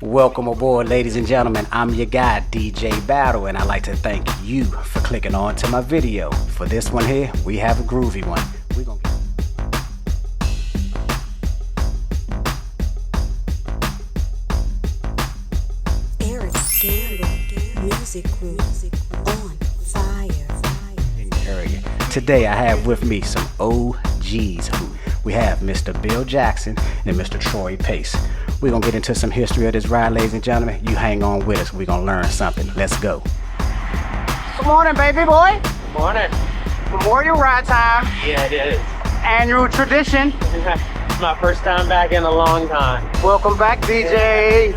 Welcome aboard, ladies and gentlemen. I'm your guy, DJ Battle, and I'd like to thank you for clicking on to my video. For this one here, we have a groovy one. We're gonna Music group on fire. Today I have with me some OGs. We have Mr. Bill Jackson and Mr. Troy Pace. We're going to get into some history of this ride, ladies and gentlemen. You hang on with us. We're going to learn something. Let's go. Good morning, baby boy. Good morning. Memorial ride time. Yeah, it is. Annual tradition. It's my first time back in a long time. Welcome back, DJ.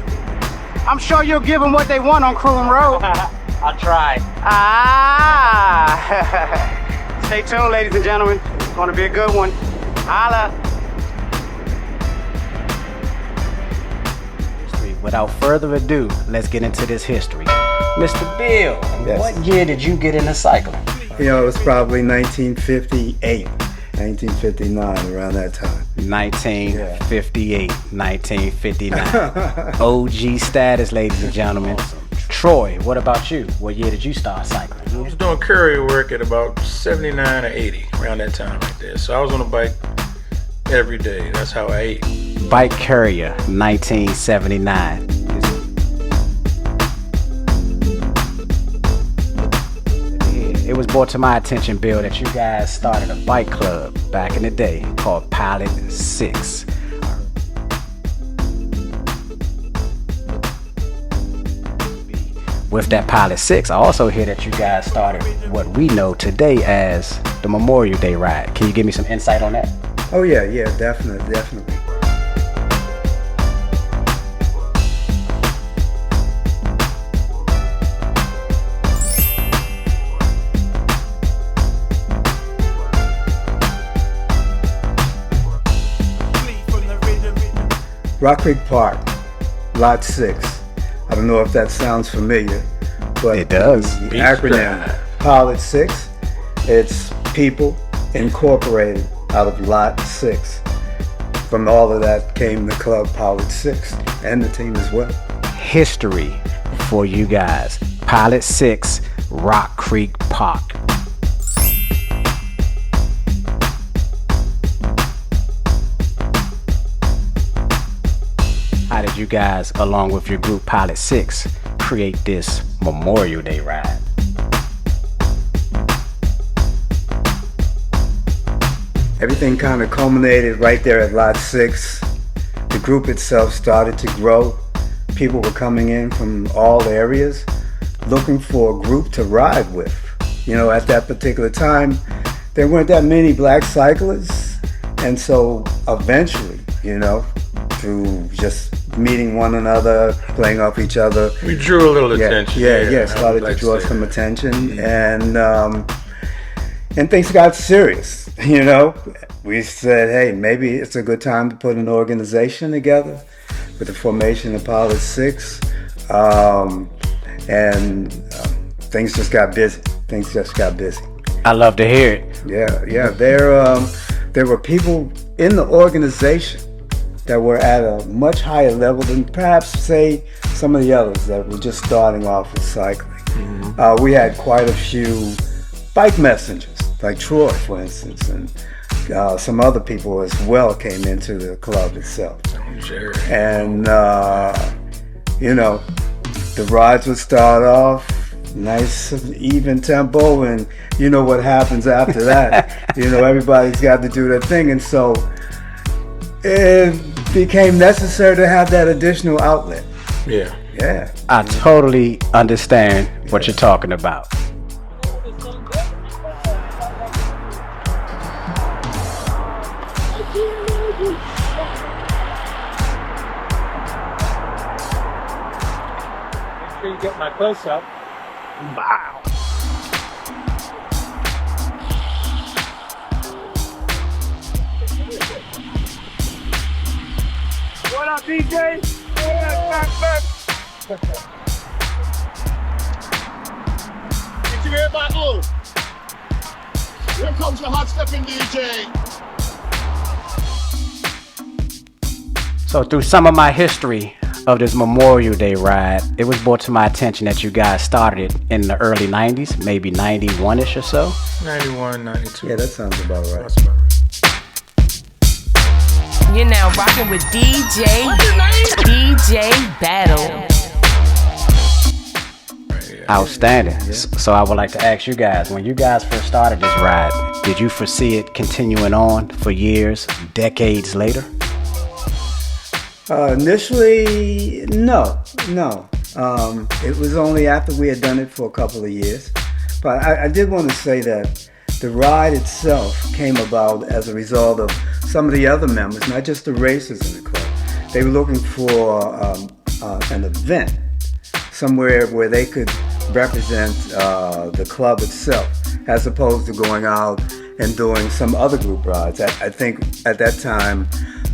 I'm sure you'll give them what they want on Cruising Road. I'll try. Stay tuned, ladies and gentlemen. It's going to be a good one. Holla. Without further ado, let's get into this history. Mr. Bill, Yes. What year did you get into cycling? You know, it was probably 1958, 1959, around that time. 1958, 1959. OG status, ladies and gentlemen. Troy, what about you? What year did you start cycling? I was doing courier work at about 79 or 80, around that time right there. So I was on a bike every day. That's how I ate. Bike Courier, 1979. It was brought to my attention, Bill, that you guys started a bike club back in the day called Pilot 6. With that Pilot 6, I also hear that you guys started what we know today as the Memorial Day ride. Can you give me some insight on that? Oh yeah, definitely. Rock Creek Park, Lot 6. I don't know if that sounds familiar, but It does. The acronym Pilot 6, it's people incorporated out of Lot 6. From all of that came the club Pilot 6 and the team as well. History for you guys. Pilot 6, Rock Creek Park. How did you guys, along with your group Pilot 6, create this Memorial Day ride? Everything kind of culminated right there at Lot 6. The group itself started to grow. People were coming in from all areas looking for a group to ride with. You know, at that particular time, there weren't that many black cyclists. And so eventually, you know, through just meeting one another, playing off each other. We drew a little attention. Started to draw some attention. And things got serious, you know. We said, hey, maybe it's a good time to put an organization together with the formation of Pilot 6. Things just got busy. I love to hear it. Yeah. There were people in the organization that were at a much higher level than perhaps, say, some of the others that were just starting off with cycling. Mm-hmm. We had quite a few bike messengers, like Troy, for instance, and some other people as well came into the club itself. Sure. And, you know, the rides would start off nice, even tempo, and you know what happens after that. You know, everybody's got to do their thing, and so it became necessary to have that additional outlet. Yeah. I totally understand what you're talking about. Make sure you get my close up. Wow. What up, DJ? Did you hear about Here comes your hot stepping DJ. So through some of my history, of this Memorial Day ride, it was brought to my attention that you guys started it in the early 90s, maybe 91-ish or so. 91, 92. Yeah, that sounds about right. That's about right. You're now rocking with DJ Battle. Outstanding. So I would like to ask you guys, when you guys first started this ride, did you foresee it continuing on for years, decades later? Initially, no. It was only after we had done it for a couple of years. But I did want to say that the ride itself came about as a result of some of the other members, not just the racers in the club. They were looking for an event, somewhere where they could represent the club itself, as opposed to going out and doing some other group rides. I think at that time,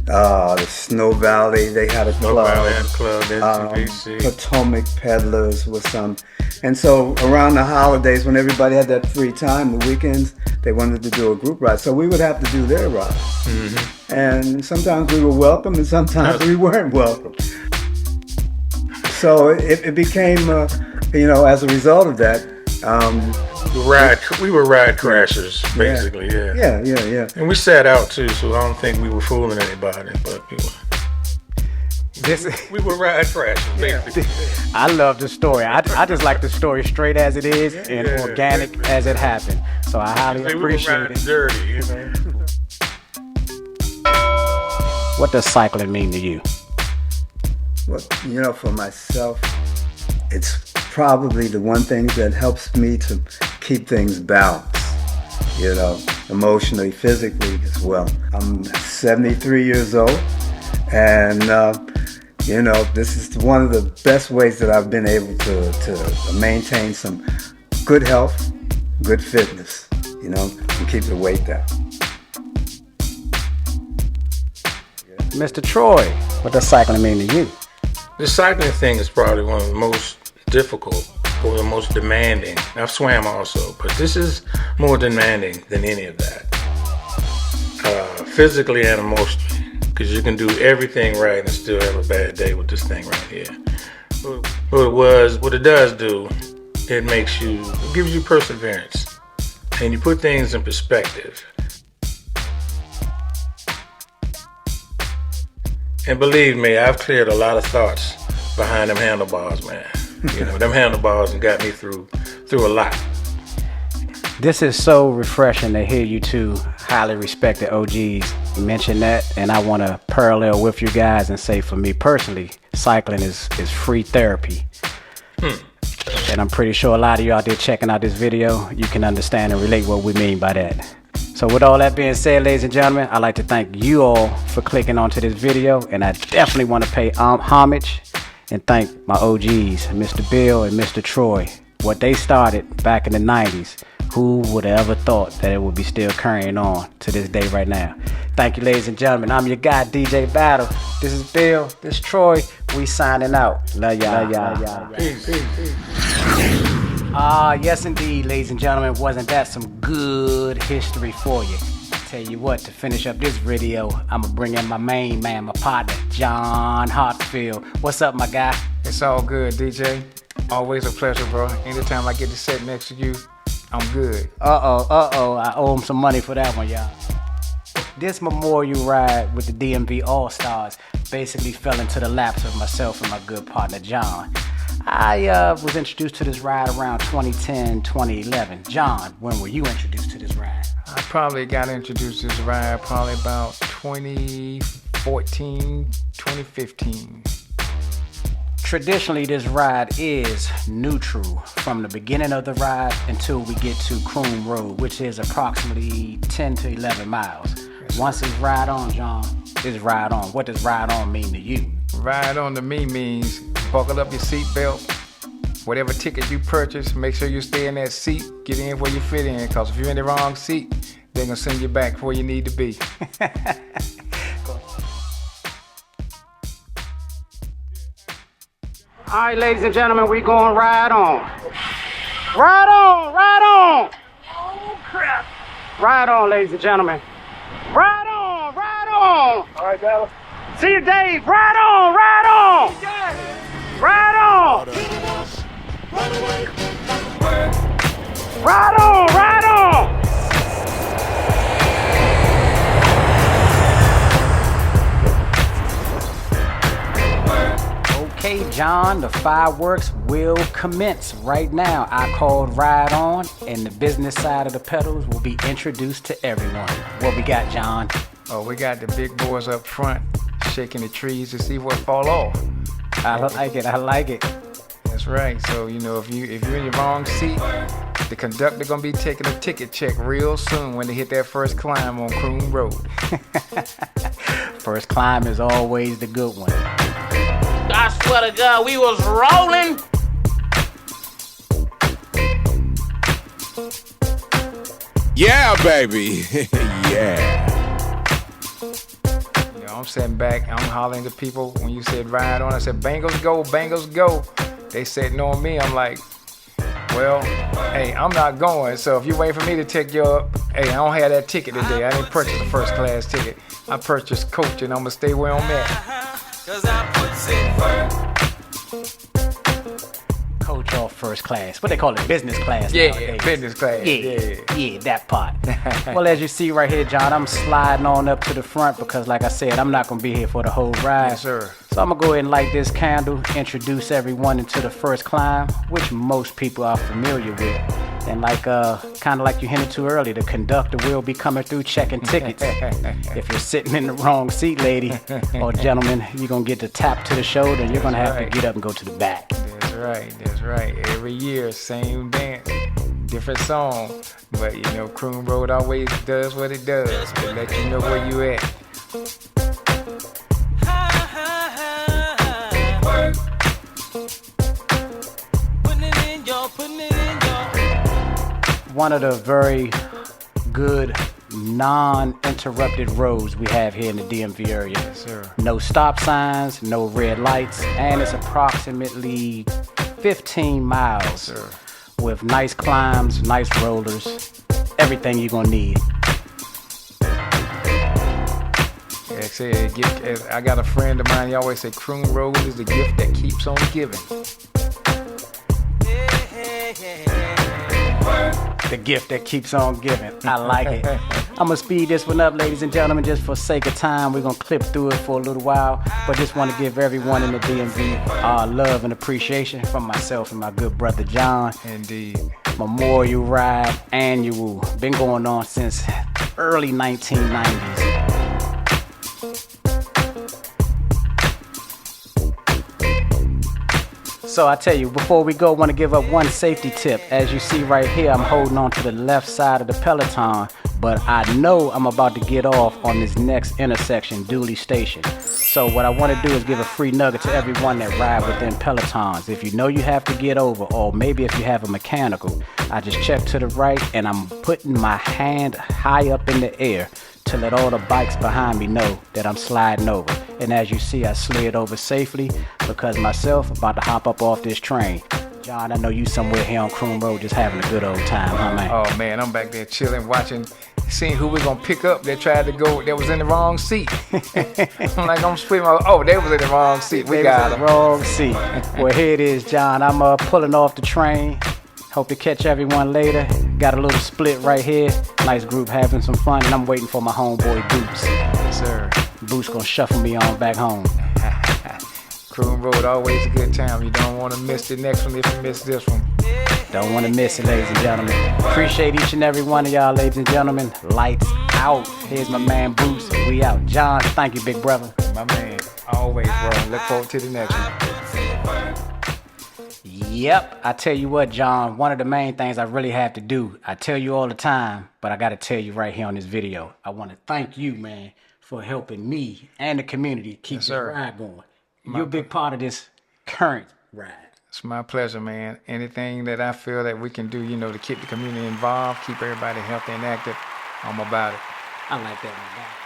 the Snow Valley, they had a Snow club. Valley had a club, SCPC. Potomac Peddlers was some. And so around the holidays, when everybody had that free time, the weekends, they wanted to do a group ride. So we would have to do their ride. Mm-hmm. And sometimes we were welcome and sometimes we weren't welcome. So it became, as a result of that. We were ride crashers, basically, yeah. Yeah. And we sat out too, so I don't think we were fooling anybody, but we were ride crashers, basically. I love the story. I just like the story straight as it is and organic as it happened. So I highly appreciate it. Dirty, What does cycling mean to you? Well, for myself, it's probably the one thing that helps me to keep things balanced, emotionally, physically as well. I'm 73 years old, and this is one of the best ways that I've been able to maintain some good health, good fitness, and keep the weight down. Mr. Troy, what does cycling mean to you? The cycling thing is probably one of the most difficult or the most demanding. I've swam also, but this is more demanding than any of that. Physically and emotionally, because you can do everything right and still have a bad day with this thing right here. What it does do, it gives you perseverance, and you put things in perspective. And believe me, I've cleared a lot of thoughts behind them handlebars, man. Them handlebars and got me through a lot. This is so refreshing to hear you two highly respected OGs mention that, and I want to parallel with you guys and say, for me personally, cycling is free therapy. And I'm pretty sure a lot of you out there checking out this video, you can understand and relate what we mean by that. So with all that being said, ladies and gentlemen, I'd like to thank you all for clicking onto this video, and I definitely want to pay homage and thank my OGs, Mr. Bill and Mr. Troy. What they started back in the 90s, who would have ever thought that it would be still carrying on to this day right now? Thank you, ladies and gentlemen. I'm your guy, DJ Battle. This is Bill, this is Troy. We signing out. Love y'all. Peace. Yes indeed, ladies and gentlemen. Wasn't that some good history for you? Tell you what, to finish up this video, I'm gonna bring in my main man, my partner, John Hartsfield. What's up, my guy? It's all good, DJ. Always a pleasure, bro. Anytime I get to sit next to you, I'm good. Uh-oh. I owe him some money for that one, y'all. This memorial ride with the DMV All-Stars basically fell into the laps of myself and my good partner, John. I was introduced to this ride around 2010, 2011. John, when were you introduced to this ride? I probably got introduced to this ride probably about 2014, 2015. Traditionally, this ride is neutral from the beginning of the ride until we get to Croom Road, which is approximately 10 to 11 miles. Once it's ride on, John, it's ride on. What does ride on mean to you? Ride on to me means buckle up your seatbelt. Whatever ticket you purchase, make sure you stay in that seat. Get in where you fit in, because if you're in the wrong seat, they're going to send you back where you need to be. All right, ladies and gentlemen, we going ride on. Ride on, ride on. Oh, crap. Ride on, ladies and gentlemen. Ride on, ride on. All right, Dallas. See you, Dave. Ride on, ride on. Ride on, ride on! Okay, John, the fireworks will commence right now. I called Ride On, and the business side of the pedals will be introduced to everyone. What we got, John? Oh, we got the big boys up front shaking the trees to see what fall off. I like it, I like it. That's right. So, you know, if you're in the wrong seat, the conductor gonna be taking a ticket check real soon when they hit that first climb on Croom Road. First climb is always the good one. I swear to God, we was rolling. Yeah, baby. Yeah. You know, I'm sitting back, I'm hollering to people. When you said ride on, I said, Bengals go, Bengals go. They said no on me. I'm like, well, hey, I'm not going. So if you wait for me to take you up, hey, I don't have that ticket today. I didn't purchase a first class ticket. I purchased coach, and I'm gonna stay where I'm at. Coach off first class. What they call it, business class Yeah, nowadays. business class. Yeah, that part. Well, as you see right here, John, I'm sliding on up to the front because, like I said, I'm not going to be here for the whole ride. Yes, sir. So I'm going to go ahead and light this candle, introduce everyone into the first climb, which most people are familiar with. And like, kind of like you hinted to earlier, the conductor will be coming through checking tickets. If you're sitting in the wrong seat, lady or gentleman, you're going to get the tap to the shoulder and you're going to have to get up and go to the back. That's right. Every year, same dance, different song. But, you know, Croom Road always does what it does. It let you know where you at. One of the very good non-interrupted roads we have here in the DMV area. Yes, sir. No stop signs, no red lights, and it's approximately 15 miles Sir. with nice climbs, nice rollers, everything you're gonna need. Like I said, I got a friend of mine, he always say Croom Road is the gift that keeps on giving. The gift that keeps on giving. I like it. I'm gonna speed this one up, ladies and gentlemen, just for sake of time. We're gonna clip through it for a little while, but just want to give everyone in the DMV love and appreciation from myself and my good brother John. Indeed. Memorial Ride Annual. Been going on since early 1990s. So I tell you, before we go, I want to give up one safety tip. As you see right here, I'm holding on to the left side of the Peloton, but I know I'm about to get off on this next intersection, Dooley Station. So what I want to do is give a free nugget to everyone that ride within Pelotons. If you know you have to get over, or maybe if you have a mechanical, I just check to the right and I'm putting my hand high up in the air to let all the bikes behind me know that I'm sliding over. And as you see, I slid over safely because myself about to hop up off this train. John, I know you somewhere here on Croom Road just having a good old time, huh, man? Oh, man, I'm back there chilling, watching, seeing who we're going to pick up that tried to go, that was in the wrong seat. I'm like, I'm sweating. Oh, they was in the wrong seat. We got them. Wrong seat. Well, here it is, John. I'm pulling off the train. Hope to catch everyone later. Got a little split right here. Nice group having some fun. And I'm waiting for my homeboy Boots. Yes, sir. Boots gonna shuffle me on back home. Croom Road, always a good time. You don't want to miss the next one if you miss this one. Don't want to miss it, ladies and gentlemen. Appreciate each and every one of y'all, ladies and gentlemen. Lights out. Here's my man Boots. We out. John, thank you, big brother. My man, always, bro. Look forward to the next one. Yep, I tell you what, John, one of the main things I really have to do, I tell you all the time, but I got to tell you right here on this video. I want to thank you, man, for helping me and the community keep this ride going. You're a big part of this current ride. It's my pleasure, man. Anything that I feel that we can do, you know, to keep the community involved, keep everybody healthy and active, I'm about it. I like that, my guy.